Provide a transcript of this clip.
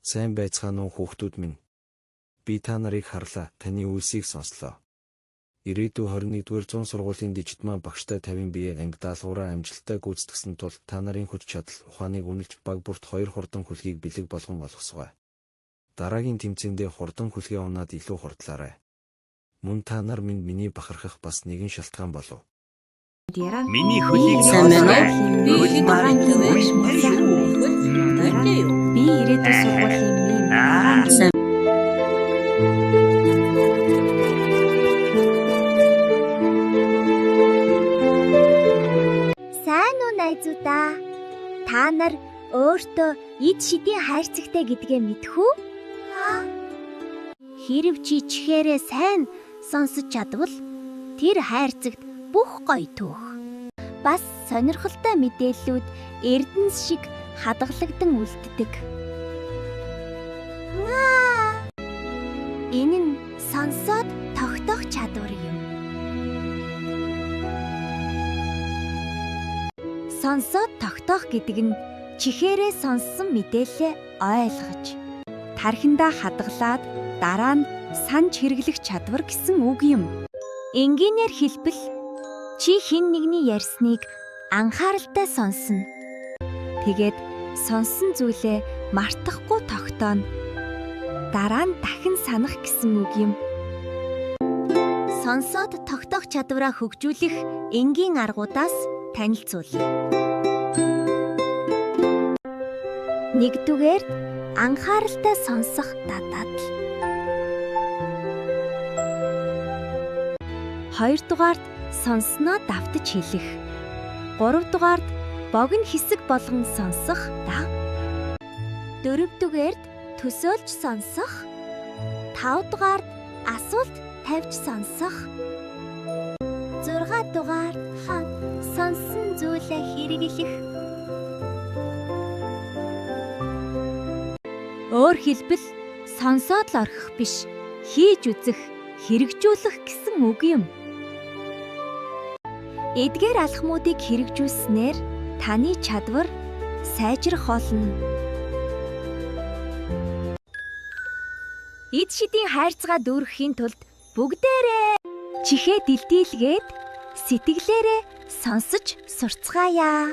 Сайн байцгаана уу хүүхдүүд минь. Би та нарыг харлаа, таны үлсийг сонслоо. Ирээдүйн 21-р зуун сургуулийн дижитмаа багштай 50 бие анги даалгавраа амжилттай гүйцэтгэсэн тул та нарын хүч чадал ухааныг үнэлж баг бүрт 2 хурдан хүлгийг бэлэг болгон олгосгоё. Дараагийн тэмцээндээ хурдан хүлгээ унаад илүү хурдлаарай. Мөн та нар минь миний бахархах бас нэгэн шалтгаан болов. Миний хөлийг сонсоорой. Хөлийг Би ирээдүйн сургуулийн минь. Сайн уу найзуудаа? Та нар өөртөө эд шидийн хайрцагтай гэдгээ мэдэх үү? Хэрв чи чихээрээ сайн сонсож чадвал тэр хайрцагт бүх гоё түүх. Бас сонирхолтой мэдээллүүд эрдэнэс шиг хадгалагдан үлддэг. Энэ нь сонсоод тогтоох чадвар юм. Сонсоод тогтоох гэдэг нь чихээрээ сонссон мэдээллээ ойлгож, тархиндаа хадгалаад дараа нь санж хэрэглэх чадвар гэсэн үг юм. Энгийнээр хэлбэл чи хэн нэгний ярьсныг анхааралтай сонсно. Тэгээд сонссон зүйлээ мартахгүй тогтооно. Дараа нь дахин санах гэсэн үг юм. Сонсоод тогтоох чадвараа хөгжүүлэх энгийн аргуудаас танилцуулъя. Нэгдүгээр анхааралтай сонсох дадал. Хоёрдугаарт сонссноо давтаж хэлэх. Гуравдугаарт богино хэсэг болгон сонсох даа. Дөрөвдүгээрт төсөөлж сонсох. Тавдугаарт асуулт тавьж сонсох. 6 дугаар сонссон зүйлээ хэрэглэх. Өөр хэлбэл сонсоод л орхих биш, хийж үзэх, хэрэгжүүлэх гэсэн үг юм. Эдгээр алхмуудыг хэрэгжүүлснээр таны чадвар сайжрах болно. Эд шидийн хайрцгаа дүүрэхийн тулд бүгдээрээ чихээ дэлдийлгээд сэтгэлээрээ сонсож сурцгаая.